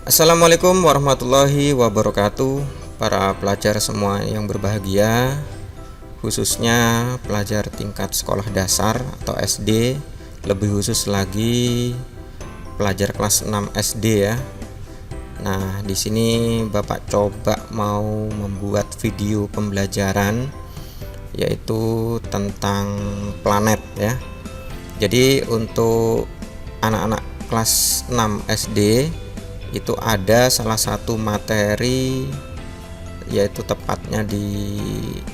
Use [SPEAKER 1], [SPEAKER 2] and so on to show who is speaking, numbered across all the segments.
[SPEAKER 1] Assalamualaikum warahmatullahi wabarakatuh, para pelajar semua yang berbahagia, khususnya pelajar tingkat sekolah dasar atau SD, lebih khusus lagi pelajar kelas 6 SD ya. Nah, di sini Bapak coba mau membuat video pembelajaran yaitu tentang planet ya. Jadi untuk anak-anak kelas 6 SD itu ada salah satu materi, yaitu tepatnya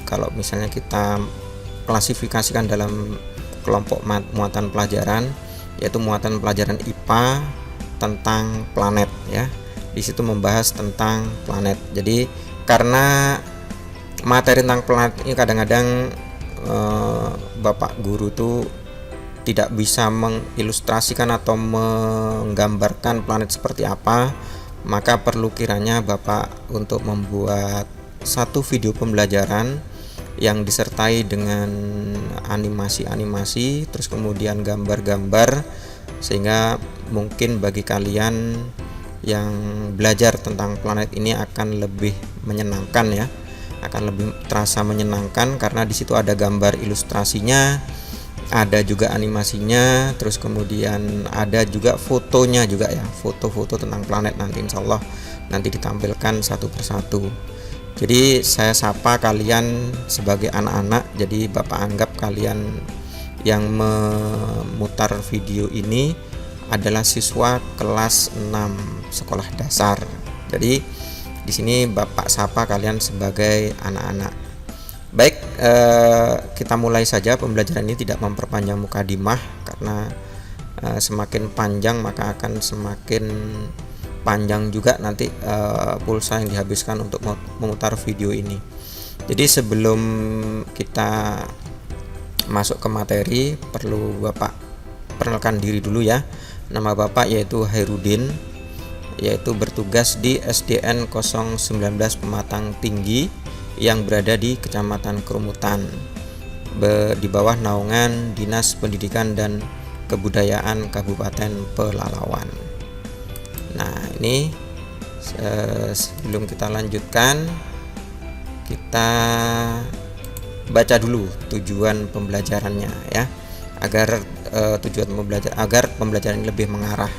[SPEAKER 1] kalau misalnya kita klasifikasikan dalam kelompok muatan pelajaran, yaitu muatan pelajaran IPA tentang planet ya. Di situ membahas tentang planet. Jadi karena materi tentang planet ini kadang-kadang Bapak guru tuh tidak bisa mengilustrasikan atau menggambarkan planet seperti apa, maka perlu kiranya Bapak untuk membuat satu video pembelajaran yang disertai dengan animasi-animasi, terus kemudian gambar-gambar, sehingga mungkin bagi kalian yang belajar tentang planet ini akan lebih menyenangkan ya, akan lebih terasa menyenangkan karena di situ ada gambar ilustrasinya, ada juga animasinya, terus kemudian ada juga fotonya juga ya, foto-foto tentang planet nanti insya Allah nanti ditampilkan satu persatu. Jadi saya sapa kalian sebagai anak-anak, jadi Bapak anggap kalian yang memutar video ini adalah siswa kelas 6 sekolah dasar. Jadi di sini Bapak sapa kalian sebagai anak-anak. Baik, kita mulai saja pembelajaran ini, tidak memperpanjang mukadimah karena semakin panjang maka akan semakin panjang juga nanti pulsa yang dihabiskan untuk memutar video ini. Jadi sebelum kita masuk ke materi, perlu Bapak perkenalkan diri dulu ya. Nama Bapak yaitu Hairudin, yaitu bertugas di SDN 019 Pematang Tinggi yang berada di Kecamatan Kerumutan di bawah naungan Dinas Pendidikan dan Kebudayaan Kabupaten Pelalawan. Nah, ini sebelum kita lanjutkan, kita baca dulu tujuan pembelajarannya ya, agar agar pembelajaran lebih mengarah.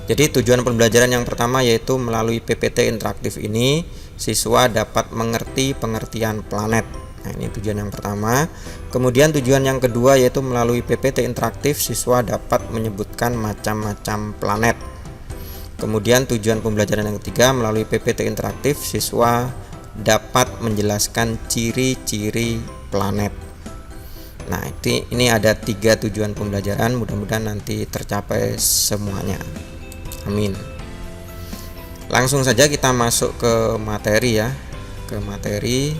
[SPEAKER 1] Jadi tujuan pembelajaran yang pertama yaitu melalui PPT interaktif ini siswa dapat mengerti pengertian planet. Nah, ini tujuan yang pertama. Kemudian tujuan yang kedua yaitu melalui PPT interaktif siswa dapat menyebutkan macam-macam planet. Kemudian tujuan pembelajaran yang ketiga, melalui PPT interaktif siswa dapat menjelaskan ciri-ciri planet. Nah, ini ada 3 tujuan pembelajaran, mudah-mudahan nanti tercapai semuanya. Amin. Langsung saja kita masuk ke materi ya. Ke materi,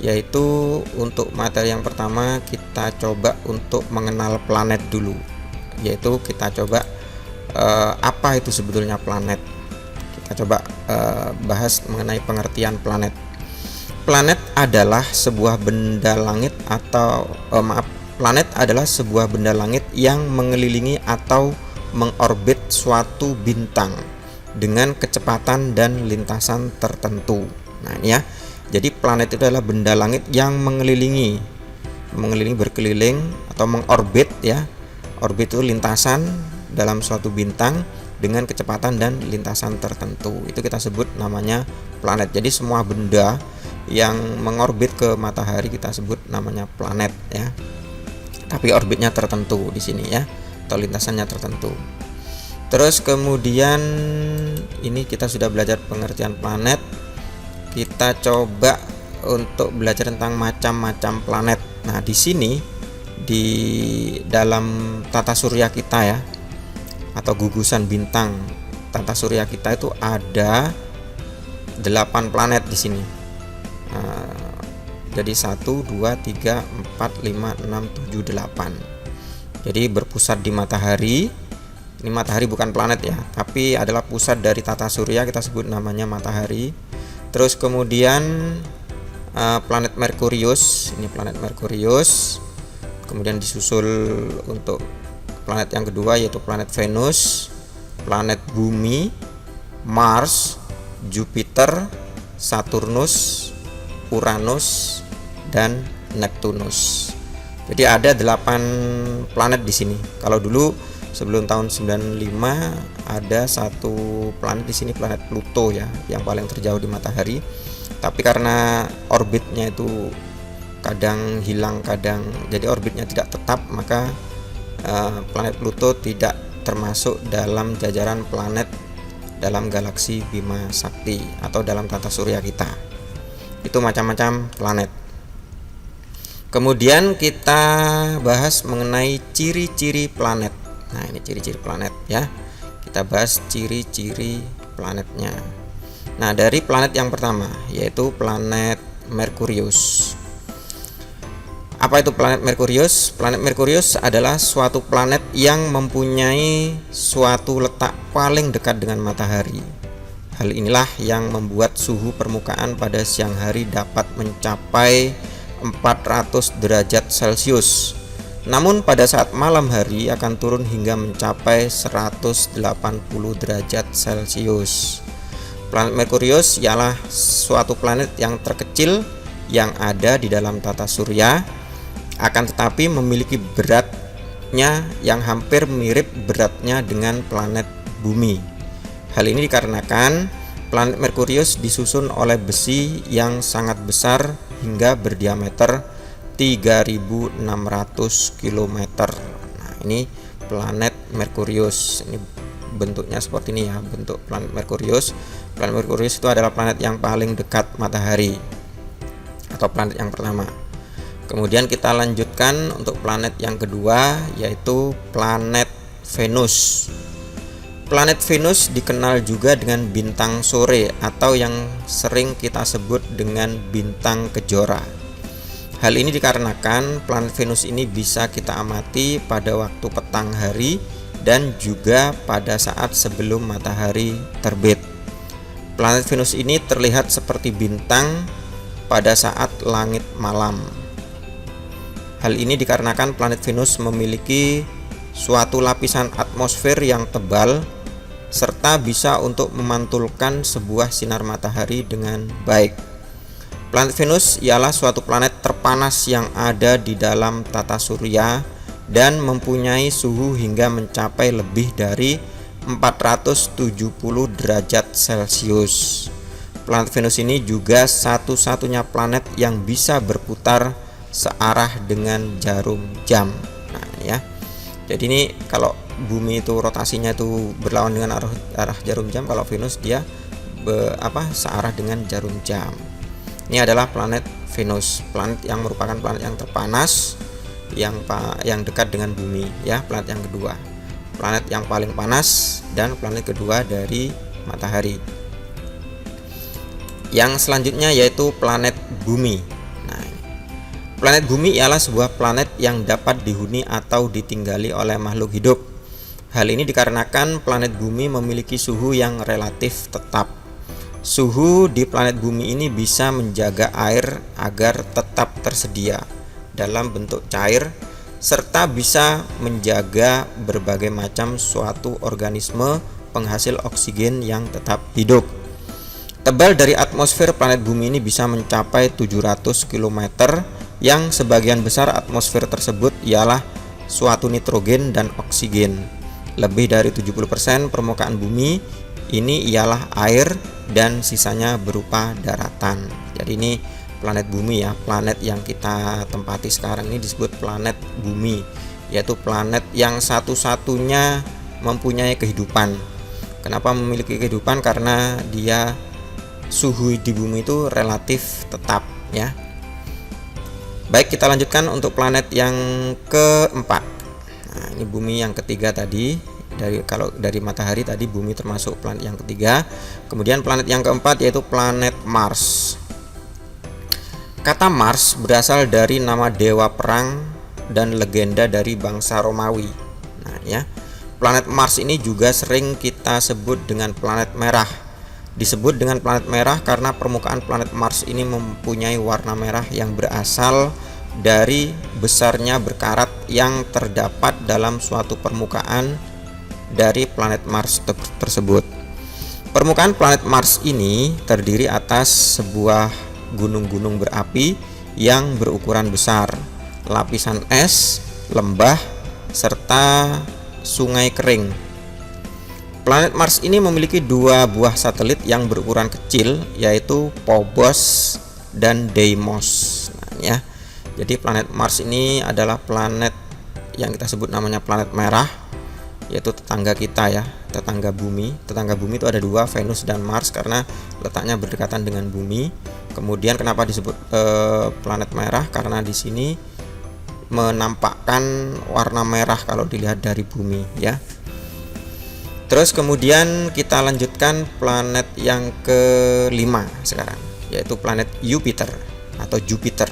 [SPEAKER 1] yaitu untuk materi yang pertama kita coba untuk mengenal planet dulu. Yaitu kita coba apa itu sebetulnya planet. Kita coba bahas mengenai pengertian planet. Planet adalah sebuah benda langit planet adalah sebuah benda langit yang mengelilingi atau mengorbit suatu bintang dengan kecepatan dan lintasan tertentu. Nah, ini ya. Jadi planet itu adalah benda langit yang mengelilingi berkeliling atau mengorbit ya. Orbit itu lintasan dalam suatu bintang dengan kecepatan dan lintasan tertentu. Itu kita sebut namanya planet. Jadi semua benda yang mengorbit ke matahari kita sebut namanya planet ya. Tapi orbitnya tertentu di sini ya, atau lintasannya tertentu. Terus kemudian ini kita sudah belajar pengertian planet. Kita coba untuk belajar tentang macam-macam planet. Nah, di sini di dalam tata surya kita ya, atau gugusan bintang tata surya kita itu ada 8 planet di sini. Jadi 1, 2, 3, 4, 5, 6, 7, 8. Jadi berpusat di matahari. Ini matahari bukan planet ya, tapi adalah pusat dari tata surya, kita sebut namanya matahari. Terus kemudian planet Merkurius, ini planet Merkurius. Kemudian disusul untuk planet yang kedua yaitu planet Venus, planet Bumi, Mars, Jupiter, Saturnus, Uranus, dan Neptunus. Jadi ada 8 planet di sini. Kalau dulu sebelum tahun 95 ada satu planet di sini, planet Pluto ya, yang paling terjauh di matahari. Tapi karena orbitnya itu kadang hilang, kadang jadi orbitnya tidak tetap, maka planet Pluto tidak termasuk dalam jajaran planet dalam galaksi Bima Sakti atau dalam tata surya kita. Itu macam-macam planet. Kemudian kita bahas mengenai ciri-ciri planet. Nah, ini ciri-ciri planet ya. Kita bahas ciri-ciri planetnya. Nah, dari planet yang pertama yaitu planet Merkurius. Apa itu planet Merkurius? Planet Merkurius adalah suatu planet yang mempunyai suatu letak paling dekat dengan matahari. Hal inilah yang membuat suhu permukaan pada siang hari dapat mencapai 400 derajat Celcius. Namun pada saat malam hari akan turun hingga mencapai 180 derajat Celcius. Planet Merkurius ialah suatu planet yang terkecil yang ada di dalam tata surya, akan tetapi memiliki beratnya yang hampir mirip beratnya dengan planet Bumi. Hal ini dikarenakan planet Merkurius disusun oleh besi yang sangat besar hingga berdiameter 3.600 km. Nah, ini planet Merkurius. Ini bentuknya seperti ini ya, bentuk planet Merkurius. Planet Merkurius itu adalah planet yang paling dekat matahari atau planet yang pertama. Kemudian kita lanjutkan untuk planet yang kedua yaitu planet Venus. Planet Venus dikenal juga dengan bintang sore atau yang sering kita sebut dengan bintang kejora. Hal ini dikarenakan planet Venus ini bisa kita amati pada waktu petang hari dan juga pada saat sebelum matahari terbit. Planet Venus ini terlihat seperti bintang pada saat langit malam. Hal ini dikarenakan planet Venus memiliki suatu lapisan atmosfer yang tebal serta bisa untuk memantulkan sebuah sinar matahari dengan baik. Planet Venus ialah suatu planet terpanas yang ada di dalam tata surya dan mempunyai suhu hingga mencapai lebih dari 470 derajat Celcius. Planet Venus ini juga satu-satunya planet yang bisa berputar searah dengan jarum jam. Nah, ini ya. Jadi ini kalau Bumi itu rotasinya itu berlawan dengan arah jarum jam, kalau Venus dia searah dengan jarum jam. Ini adalah planet Venus, planet yang merupakan planet yang terpanas, yang dekat dengan Bumi ya, planet yang kedua. Planet yang paling panas dan planet kedua dari matahari. Yang selanjutnya yaitu planet Bumi. Nah, planet Bumi ialah sebuah planet yang dapat dihuni atau ditinggali oleh makhluk hidup. Hal ini dikarenakan planet Bumi memiliki suhu yang relatif tetap. Suhu di planet Bumi ini bisa menjaga air agar tetap tersedia dalam bentuk cair, serta bisa menjaga berbagai macam suatu organisme penghasil oksigen yang tetap hidup. Tebal dari atmosfer planet Bumi ini bisa mencapai 700 km, yang sebagian besar atmosfer tersebut ialah suatu nitrogen dan oksigen. Lebih dari 70% permukaan Bumi ini ialah air dan sisanya berupa daratan. Jadi ini planet Bumi ya, planet yang kita tempati sekarang ini disebut planet Bumi, yaitu planet yang satu-satunya mempunyai kehidupan. Kenapa memiliki kehidupan? Karena dia suhu di Bumi itu relatif tetap ya. Baik, kita lanjutkan untuk planet yang keempat. Nah, ini Bumi yang ketiga tadi. Kalau dari matahari tadi Bumi termasuk planet yang ketiga. Kemudian planet yang keempat yaitu planet Mars. Kata Mars berasal dari nama dewa perang dan legenda dari bangsa Romawi. Nah, ya. Planet Mars ini juga sering kita sebut dengan planet merah. Disebut dengan planet merah karena permukaan planet Mars ini mempunyai warna merah yang berasal dari besarnya berkarat yang terdapat dalam suatu permukaan dari planet Mars tersebut. Permukaan planet Mars ini terdiri atas sebuah gunung-gunung berapi yang berukuran besar, lapisan es, lembah, serta sungai kering. Planet Mars ini memiliki dua buah satelit yang berukuran kecil, yaitu Phobos dan Deimos. Nah, ya. Jadi planet Mars ini adalah planet yang kita sebut namanya planet merah, yaitu tetangga kita ya, tetangga bumi. Tetangga bumi itu ada dua, Venus dan Mars, karena letaknya berdekatan dengan bumi. Kemudian kenapa disebut planet merah? Karena di sini menampakkan warna merah kalau dilihat dari bumi ya. Terus kemudian kita lanjutkan planet yang kelima sekarang, yaitu planet Jupiter atau Jupiter.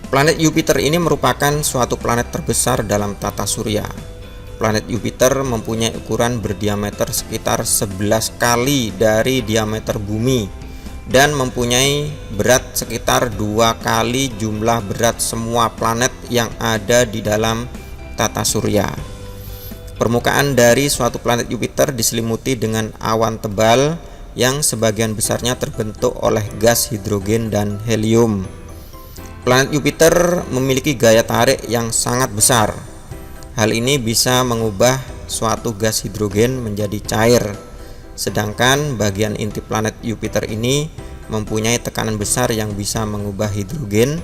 [SPEAKER 1] Planet Jupiter ini merupakan suatu planet terbesar dalam tata surya. Planet Jupiter mempunyai ukuran berdiameter sekitar 11 kali dari diameter bumi dan mempunyai berat sekitar 2 kali jumlah berat semua planet yang ada di dalam tata surya. Permukaan dari suatu planet Jupiter diselimuti dengan awan tebal yang sebagian besarnya terbentuk oleh gas hidrogen dan helium. Planet Jupiter memiliki gaya tarik yang sangat besar. Hal ini bisa mengubah suatu gas hidrogen menjadi cair, sedangkan bagian inti planet Jupiter ini mempunyai tekanan besar yang bisa mengubah hidrogen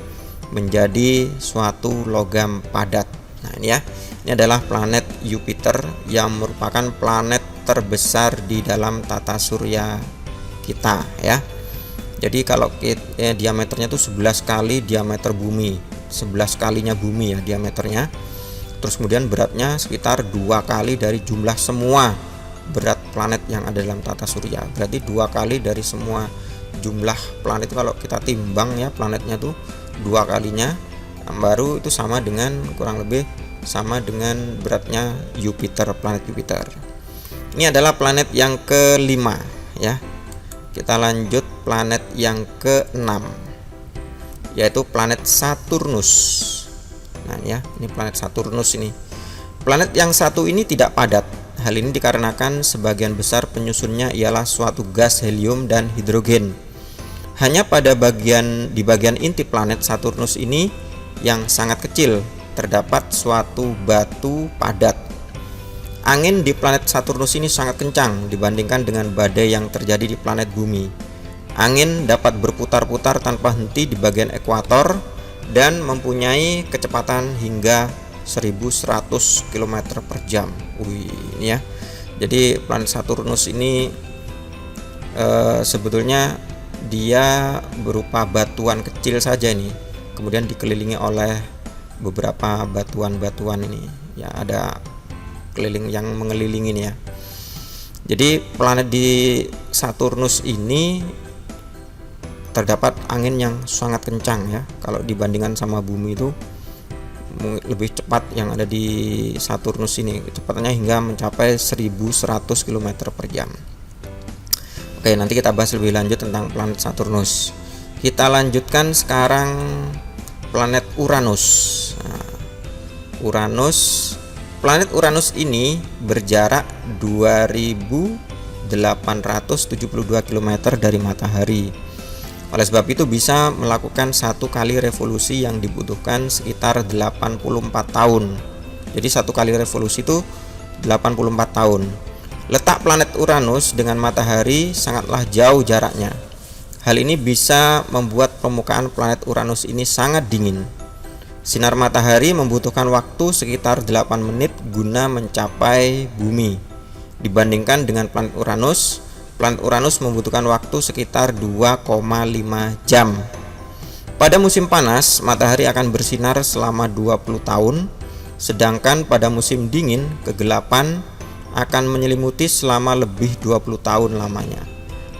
[SPEAKER 1] menjadi suatu logam padat. Nah, ini ya. Ini adalah planet Jupiter yang merupakan planet terbesar di dalam tata surya kita ya. Jadi kalau diameternya itu 11 kali diameter bumi, 11 kalinya bumi ya diameternya. Terus kemudian beratnya sekitar 2 kali dari jumlah semua berat planet yang ada dalam tata surya. Berarti 2 kali dari semua jumlah planet itu, kalau kita timbang ya planetnya tuh 2 kalinya, baru itu sama dengan kurang lebih sama dengan beratnya Jupiter, planet Jupiter. Ini adalah planet yang kelima ya. Kita lanjut planet yang keenam, yaitu planet Saturnus. Nah ya, ini planet Saturnus ini. Planet yang satu ini tidak padat. Hal ini dikarenakan sebagian besar penyusunnya ialah suatu gas helium dan hidrogen. Hanya pada di bagian inti planet Saturnus ini yang sangat kecil terdapat suatu batu padat. Angin di planet Saturnus ini sangat kencang dibandingkan dengan badai yang terjadi di planet bumi. Angin dapat berputar-putar tanpa henti di bagian ekuator dan mempunyai kecepatan hingga 1100 km per jam. Wih, ini ya. Jadi planet Saturnus ini sebetulnya dia berupa batuan kecil saja nih, kemudian dikelilingi oleh beberapa batuan-batuan ini. Ya, ada keliling yang mengelilingi ini ya. Jadi planet di Saturnus ini terdapat angin yang sangat kencang ya. Kalau dibandingkan sama bumi itu lebih cepat yang ada di Saturnus ini, kecepatannya hingga mencapai 1100 km per jam. Oke, nanti kita bahas lebih lanjut tentang planet Saturnus. Kita lanjutkan sekarang planet Uranus. Nah, Planet Uranus ini berjarak 2872 km dari matahari. Oleh sebab itu bisa melakukan 1 kali revolusi yang dibutuhkan sekitar 84 tahun. Jadi 1 kali revolusi itu 84 tahun. Letak planet Uranus dengan matahari sangatlah jauh jaraknya. Hal ini bisa membuat permukaan planet Uranus ini sangat dingin. Sinar matahari membutuhkan waktu sekitar 8 menit guna mencapai bumi. Dibandingkan dengan planet Uranus membutuhkan waktu sekitar 2,5 jam. Pada musim panas, matahari akan bersinar selama 20 tahun, sedangkan pada musim dingin, kegelapan akan menyelimuti selama lebih 20 tahun lamanya.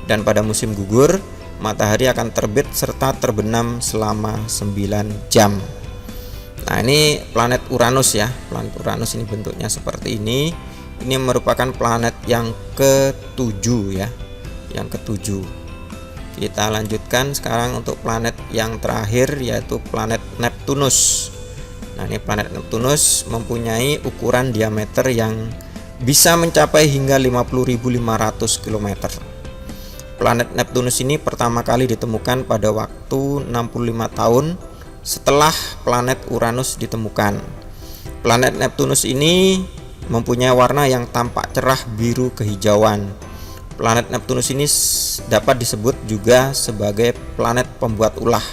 [SPEAKER 1] Dan pada musim gugur, matahari akan terbit serta terbenam selama 9 jam. Nah, ini planet Uranus ya. Planet Uranus ini bentuknya seperti ini. Ini merupakan planet yang ke-7 ya. Yang ke-7. Kita lanjutkan sekarang untuk planet yang terakhir, yaitu planet Neptunus. Nah, ini planet Neptunus mempunyai ukuran diameter yang bisa mencapai hingga 50.500 km. Planet Neptunus ini pertama kali ditemukan pada waktu 65 tahun setelah planet Uranus ditemukan. Planet Neptunus ini mempunyai warna yang tampak cerah biru kehijauan. Planet Neptunus ini dapat disebut juga sebagai planet pembuat ulah.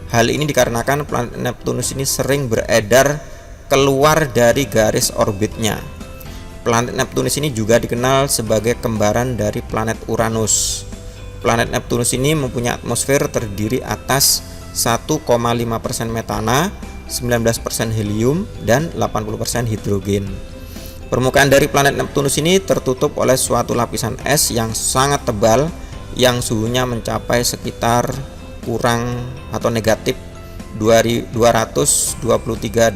[SPEAKER 1] Hal ini dikarenakan planet Neptunus ini sering beredar keluar dari garis orbitnya. Planet Neptunus ini juga dikenal sebagai kembaran dari planet Uranus. Planet Neptunus ini mempunyai atmosfer terdiri atas 1,5% metana, 19% helium, dan 80% hidrogen. Permukaan dari planet Neptunus ini tertutup oleh suatu lapisan es yang sangat tebal yang suhunya mencapai sekitar kurang atau negatif 223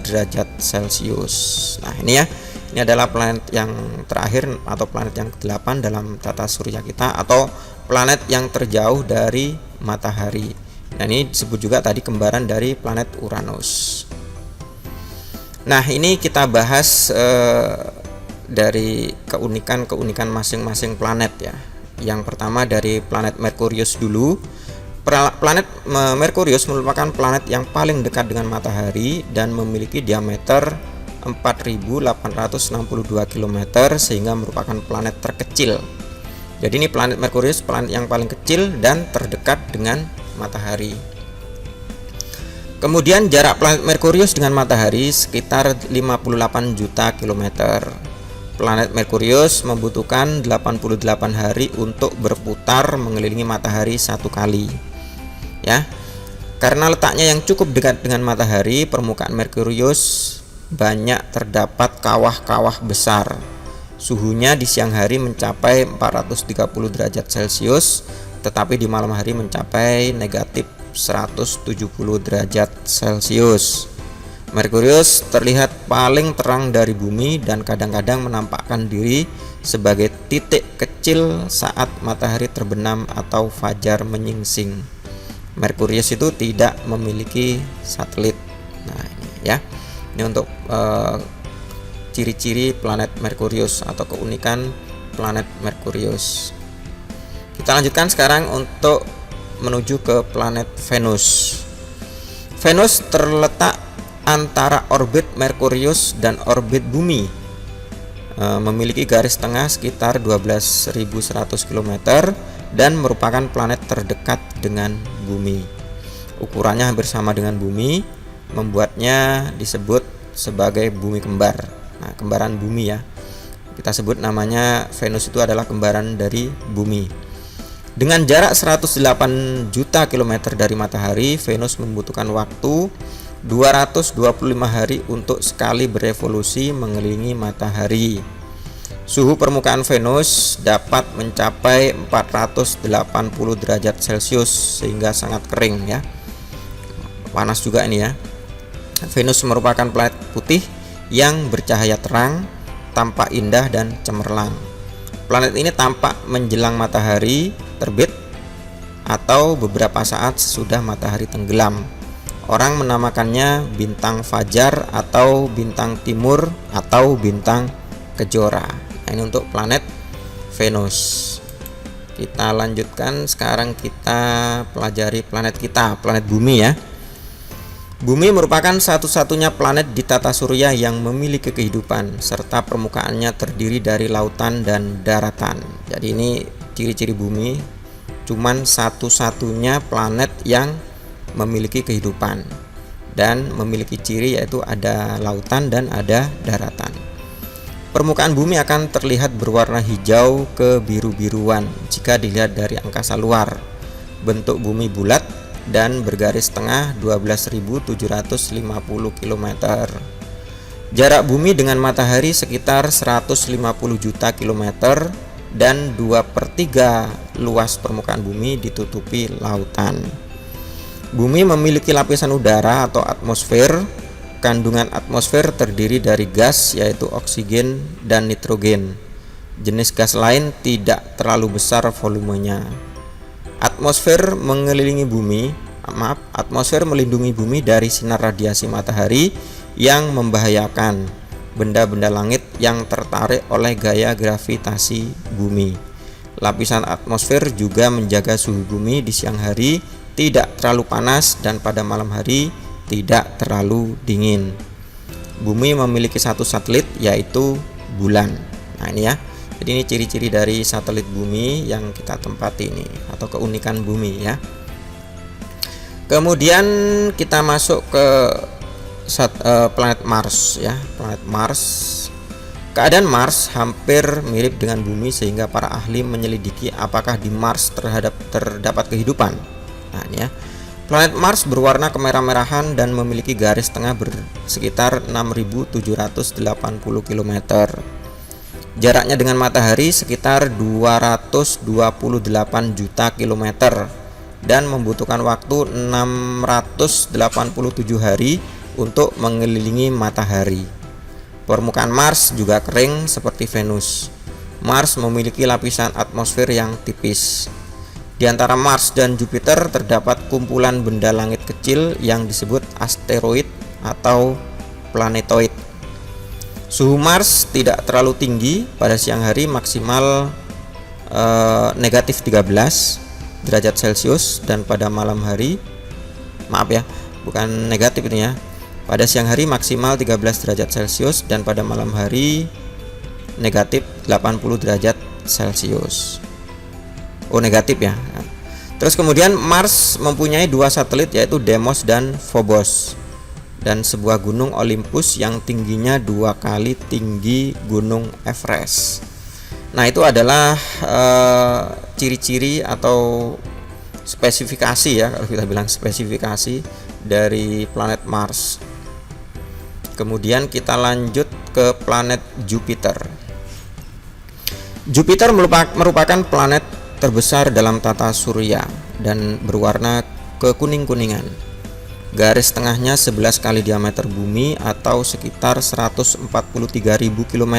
[SPEAKER 1] derajat Celcius. Nah, ini ya. Ini adalah planet yang terakhir atau planet yang ke-8 dalam tata surya kita, atau planet yang terjauh dari matahari. Nah, ini disebut juga tadi kembaran dari planet Uranus. Nah, ini kita bahas dari keunikan masing-masing planet ya. Yang pertama dari planet Merkurius dulu. Planet Merkurius merupakan planet yang paling dekat dengan matahari dan memiliki diameter 4.862 km, sehingga merupakan planet terkecil. Jadi ini planet Merkurius planet yang paling kecil dan terdekat dengan matahari. Kemudian jarak planet Merkurius dengan matahari sekitar 58 juta kilometer. Planet Merkurius membutuhkan 88 hari untuk berputar mengelilingi matahari satu kali. Ya. Karena letaknya yang cukup dekat dengan matahari, permukaan Merkurius banyak terdapat kawah-kawah besar. Suhunya di siang hari mencapai 430 derajat Celcius, tetapi di malam hari mencapai negatif 170 derajat Celcius. Merkurius terlihat paling terang dari bumi dan kadang-kadang menampakkan diri sebagai titik kecil saat matahari terbenam atau fajar menyingsing. Merkurius itu tidak memiliki satelit. Nah, ini ya. Ini untuk ciri-ciri planet Merkurius atau keunikan planet Merkurius. Kita lanjutkan sekarang untuk menuju ke planet Venus. Venus terletak antara orbit Merkurius dan orbit bumi. Memiliki garis tengah sekitar 12.100 km dan merupakan planet terdekat dengan bumi. Ukurannya hampir sama dengan bumi, membuatnya disebut sebagai bumi kembar. Nah, kembaran bumi ya. Kita sebut namanya Venus itu adalah kembaran dari bumi. Dengan jarak 108 juta kilometer dari matahari, Venus membutuhkan waktu 225 hari untuk sekali berevolusi mengelilingi matahari. Suhu permukaan Venus dapat mencapai 480 derajat Celcius sehingga sangat kering ya. Panas juga ini ya. Venus merupakan planet putih yang bercahaya terang, tampak indah dan cemerlang. Planet ini tampak menjelang matahari terbit atau beberapa saat sesudah matahari tenggelam. Orang menamakannya bintang fajar atau bintang timur atau bintang kejora. Nah, ini untuk planet Venus. Kita lanjutkan, sekarang kita pelajari planet kita, planet bumi ya. Bumi merupakan satu-satunya planet di tata surya yang memiliki kehidupan, serta permukaannya terdiri dari lautan dan daratan. Jadi ini ciri-ciri bumi, cuman satu-satunya planet yang memiliki kehidupan dan memiliki ciri yaitu ada lautan dan ada daratan. Permukaan bumi akan terlihat berwarna hijau ke biru-biruan jika dilihat dari angkasa luar. Bentuk bumi bulat dan bergaris tengah 12.750 km. Jarak bumi dengan matahari sekitar 150 juta kilometer dan 2/3 luas permukaan bumi ditutupi lautan. Bumi memiliki lapisan udara atau atmosfer. Kandungan atmosfer terdiri dari gas yaitu oksigen dan nitrogen. Jenis gas lain tidak terlalu besar volumenya. Atmosfer melindungi bumi dari sinar radiasi matahari yang membahayakan. benda-benda langit yang tertarik oleh gaya gravitasi bumi. Lapisan atmosfer juga menjaga suhu bumi di siang hari tidak terlalu panas dan pada malam hari tidak terlalu dingin. Bumi memiliki satu satelit yaitu bulan. Nah ini ya, jadi ini ciri-ciri dari satelit bumi yang kita tempati ini, atau keunikan bumi ya. Kemudian kita masuk ke planet Mars ya. Planet Mars, keadaan Mars hampir mirip dengan bumi sehingga para ahli menyelidiki apakah di Mars terdapat kehidupan. Nah ini ya, planet Mars berwarna kemerah-merahan dan memiliki garis tengah sekitar 6.780 km. Jaraknya dengan matahari sekitar 228 juta kilometer dan membutuhkan waktu 687 hari untuk mengelilingi matahari. Permukaan Mars juga kering seperti Venus. Mars memiliki lapisan atmosfer yang tipis. Di antara Mars dan Jupiter terdapat kumpulan benda langit kecil yang disebut asteroid atau planetoid. Suhu Mars tidak terlalu tinggi, pada siang hari maksimal negatif 13 derajat Celcius dan pada malam hari, maaf ya, bukan negatif ini ya, pada siang hari maksimal 13 derajat Celcius dan pada malam hari negatif 80 derajat Celcius. Oh negatif ya. Terus kemudian Mars mempunyai dua satelit yaitu Deimos dan Phobos, dan sebuah gunung Olympus yang tingginya 2 kali tinggi gunung Everest. Nah itu adalah ciri-ciri atau spesifikasi ya, kalau kita bilang spesifikasi dari planet Mars. Kemudian kita lanjut ke planet Jupiter. Jupiter merupakan planet terbesar dalam tata surya dan berwarna kekuning-kuningan. Garis tengahnya 11 kali diameter bumi atau sekitar 143.000 km.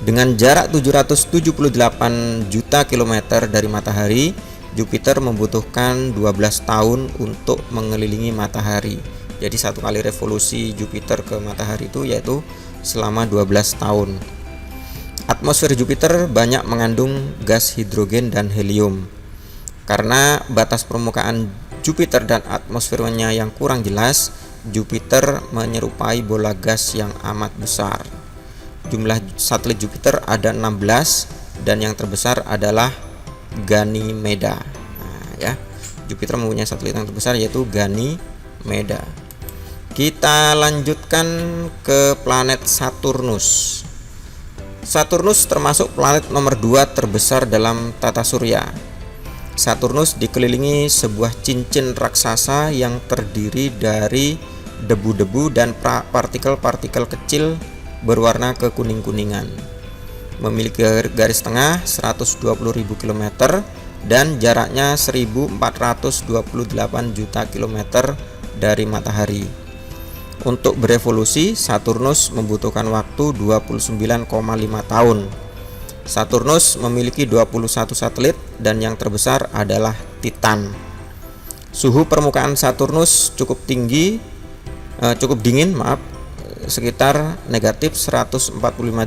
[SPEAKER 1] Dengan jarak 778 juta kilometer dari matahari, Jupiter membutuhkan 12 tahun untuk mengelilingi matahari. Jadi satu kali revolusi Jupiter ke matahari itu yaitu selama 12 tahun. Atmosfer Jupiter banyak mengandung gas hidrogen dan helium. Karena batas permukaan Jupiter dan atmosfernya yang kurang jelas, Jupiter menyerupai bola gas yang amat besar. Jumlah satelit Jupiter ada 16 dan yang terbesar adalah Ganymede. Nah, ya, Jupiter mempunyai satelit yang terbesar yaitu Ganymede. Kita lanjutkan ke planet Saturnus. Saturnus termasuk planet nomor 2 terbesar dalam tata surya. Saturnus dikelilingi sebuah cincin raksasa yang terdiri dari debu-debu dan partikel-partikel kecil berwarna kekuning-kuningan. Memiliki garis tengah 120.000 km dan jaraknya 1.428 juta kilometer dari matahari. Untuk berevolusi, Saturnus membutuhkan waktu 29,5 tahun. Saturnus memiliki 21 satelit dan yang terbesar adalah Titan. Suhu permukaan Saturnus cukup dingin, sekitar negatif 145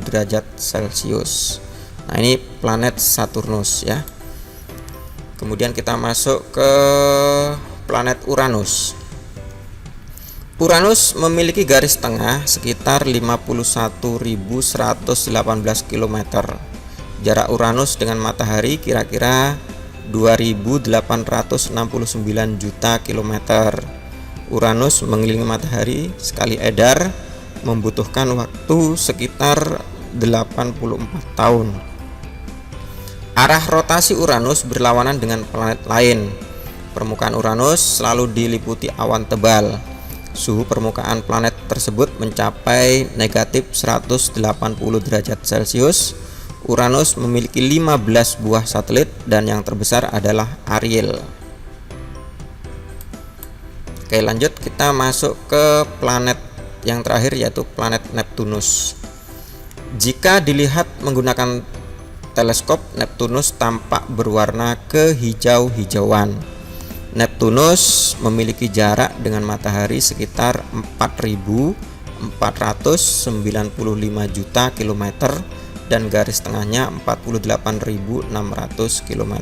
[SPEAKER 1] derajat Celcius. Nah, ini planet Saturnus ya. Kemudian kita masuk ke planet Uranus. Uranus memiliki garis tengah sekitar 51.118 km. Jarak Uranus dengan matahari kira-kira 2.869 juta kilometer. Uranus mengelilingi matahari sekali edar membutuhkan waktu sekitar 84 tahun. Arah rotasi Uranus berlawanan dengan planet lain. Permukaan Uranus selalu diliputi awan tebal. Suhu permukaan planet tersebut mencapai negatif 180 derajat Celcius. Uranus memiliki 15 buah satelit dan yang terbesar adalah Ariel. Oke, lanjut kita masuk ke planet yang terakhir yaitu planet Neptunus. Jika dilihat menggunakan teleskop, Neptunus tampak berwarna kehijau-hijauan. Neptunus memiliki jarak dengan matahari sekitar 4.400 495 juta kilometer dan garis tengahnya 48.600 km.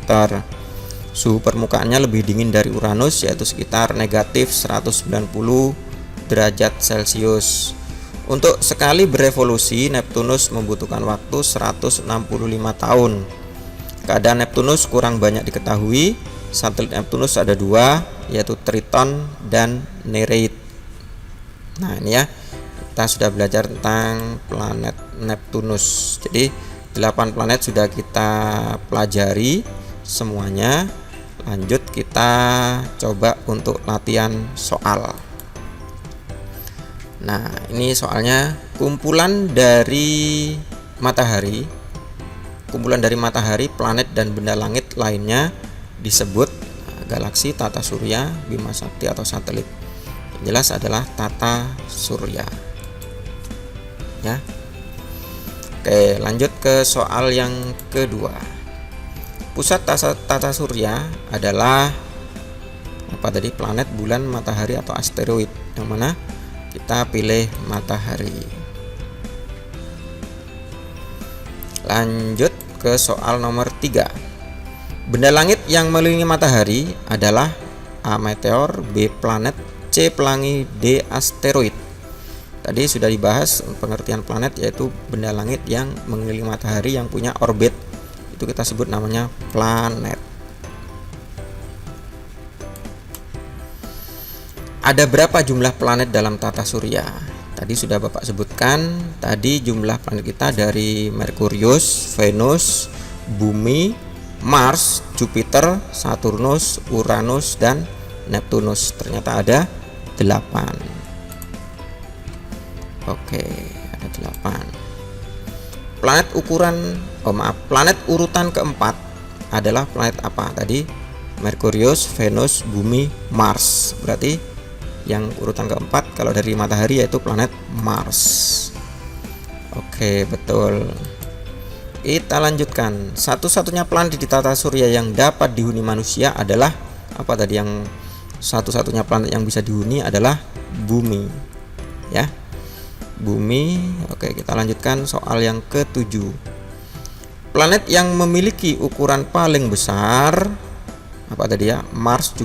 [SPEAKER 1] Suhu permukaannya lebih dingin dari Uranus, yaitu sekitar negatif 190 derajat Celcius. Untuk sekali berevolusi, Neptunus membutuhkan waktu 165 tahun. Keadaan Neptunus kurang banyak diketahui. Satelit Neptunus ada dua, yaitu Triton dan Nereid. Nah ini ya, kita sudah belajar tentang planet Neptunus. Jadi 8 planet sudah kita pelajari semuanya. Lanjut kita coba untuk latihan soal. Nah ini soalnya kumpulan dari matahari, planet dan benda langit lainnya disebut galaksi, tata surya, bima sakti atau satelit. Yang jelas adalah tata surya. Ya. Oke, lanjut ke soal yang kedua. Pusat tata surya adalah apa tadi? Planet, bulan, matahari atau asteroid. Yang mana? Kita pilih matahari. Lanjut ke soal nomor 3. Benda langit yang mengelilingi matahari adalah A. Meteor, B. Planet, C. Pelangi, D. Asteroid. Tadi sudah dibahas pengertian planet, yaitu benda langit yang mengelilingi matahari yang punya orbit. Itu kita sebut namanya planet. Ada berapa jumlah planet dalam tata surya? Tadi sudah Bapak sebutkan. Tadi jumlah planet kita dari Merkurius, Venus, Bumi, Mars, Jupiter, Saturnus, Uranus, dan Neptunus. Ternyata ada 8. Oke, ada 8. Planet urutan keempat adalah planet apa? Tadi Merkurius, Venus, Bumi, Mars. Berarti yang urutan keempat kalau dari matahari yaitu planet Mars. Oke, betul. Kita lanjutkan. Satu-satunya planet di tata surya yang dapat dihuni manusia adalah apa tadi? Yang satu-satunya planet yang bisa dihuni adalah Bumi. Ya. Bumi. Oke, kita lanjutkan soal yang ke-7. Planet yang memiliki ukuran paling besar apa tadi ya? Mars,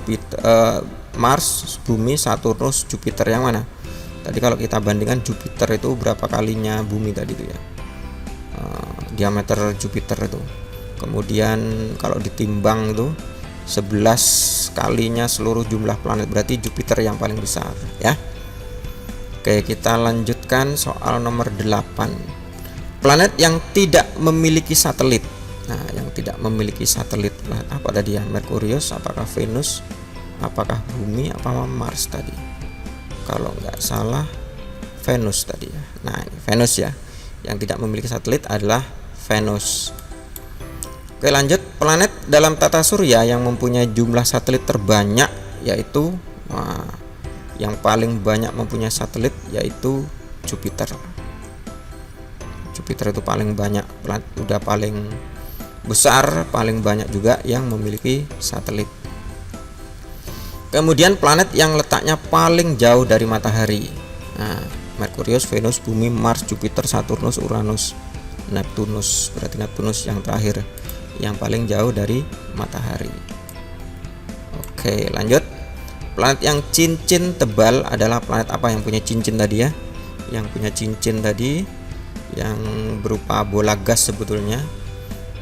[SPEAKER 1] Bumi, Saturnus, Jupiter. Yang mana? Tadi kalau kita bandingkan Jupiter itu berapa kalinya Bumi tadi itu ya? Diameter Jupiter itu. Kemudian kalau ditimbang itu 11 kalinya seluruh jumlah planet, berarti Jupiter yang paling besar ya. Oke, kita lanjutkan soal nomor 8. Planet yang tidak memiliki satelit. Nah, yang tidak memiliki satelit apa tadi ya? Merkurius, apakah Venus, apakah Bumi, apa Mars tadi? Kalau nggak salah Venus tadi ya. Nah, ini Venus ya. Yang tidak memiliki satelit adalah Venus. Oke, lanjut. Planet dalam tata surya yang mempunyai jumlah satelit terbanyak yaitu yang paling banyak mempunyai satelit yaitu Jupiter. Jupiter itu paling banyak, udah paling besar, paling banyak juga yang memiliki satelit. Kemudian planet yang letaknya paling jauh dari matahari. Nah, Merkurius, Venus, Bumi, Mars, Jupiter, Saturnus, Uranus, Neptunus. Berarti Neptunus yang terakhir, yang paling jauh dari matahari. Oke, lanjut. Planet yang cincin tebal adalah planet apa? Yang punya cincin tadi ya? Yang punya cincin tadi, yang berupa bola gas sebetulnya,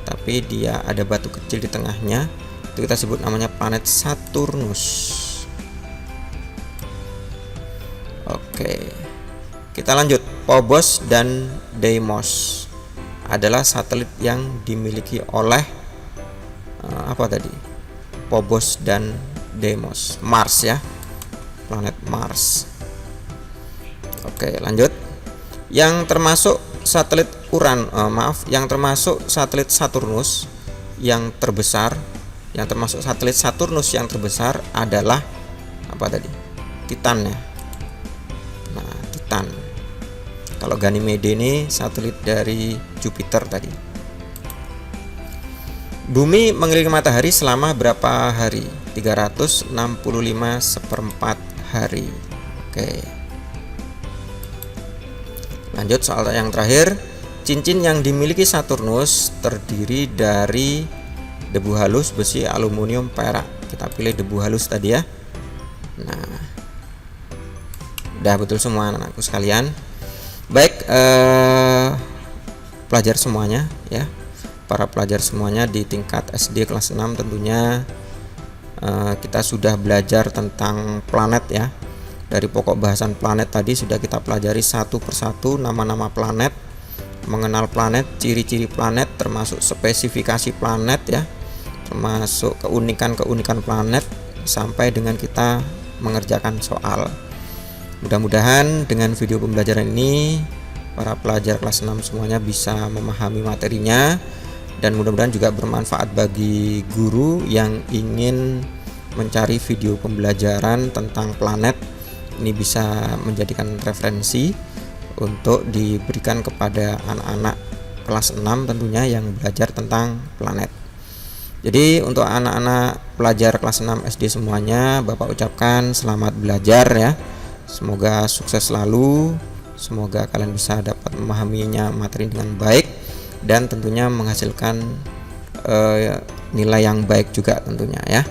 [SPEAKER 1] tapi dia ada batu kecil di tengahnya. Itu kita sebut namanya planet Saturnus. Oke, kita lanjut. Phobos dan Deimos adalah satelit yang dimiliki oleh apa tadi? Phobos dan Deimos, Mars ya, planet Mars. Oke, lanjut. Yang termasuk satelit yang termasuk satelit Saturnus yang terbesar, yang termasuk satelit Saturnus yang terbesar adalah apa tadi? Titan ya. Nah, Titan. Kalau Ganymede ini satelit dari Jupiter tadi. Bumi mengelilingi matahari selama berapa hari? 365 seperempat hari. Oke. Lanjut soal yang terakhir. Cincin yang dimiliki Saturnus terdiri dari debu halus, besi, aluminium, perak. Kita pilih debu halus tadi ya. Nah, udah betul semua anak-anakku sekalian. Baik, pelajar semuanya ya, para pelajar semuanya di tingkat SD kelas 6 tentunya kita sudah belajar tentang planet ya. Dari pokok bahasan planet tadi sudah kita pelajari satu persatu nama-nama planet, mengenal planet, ciri-ciri planet, termasuk spesifikasi planet ya, termasuk keunikan-keunikan planet, sampai dengan kita mengerjakan soal. Mudah-mudahan dengan video pembelajaran ini para pelajar kelas 6 semuanya bisa memahami materinya, dan mudah-mudahan juga bermanfaat bagi guru yang ingin mencari video pembelajaran tentang planet. Ini bisa menjadikan referensi untuk diberikan kepada anak-anak kelas 6 tentunya yang belajar tentang planet. Jadi untuk anak-anak pelajar kelas 6 SD semuanya, Bapak ucapkan selamat belajar ya. Semoga sukses selalu, semoga kalian bisa dapat memahaminya materi dengan baik dan tentunya menghasilkan nilai yang baik juga tentunya ya.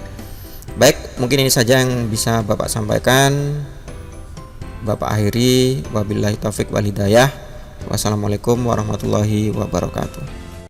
[SPEAKER 1] Baik, mungkin ini saja yang bisa Bapak sampaikan. Bapak akhiri, wabillahi taufik wal hidayah. Wassalamualaikum warahmatullahi wabarakatuh.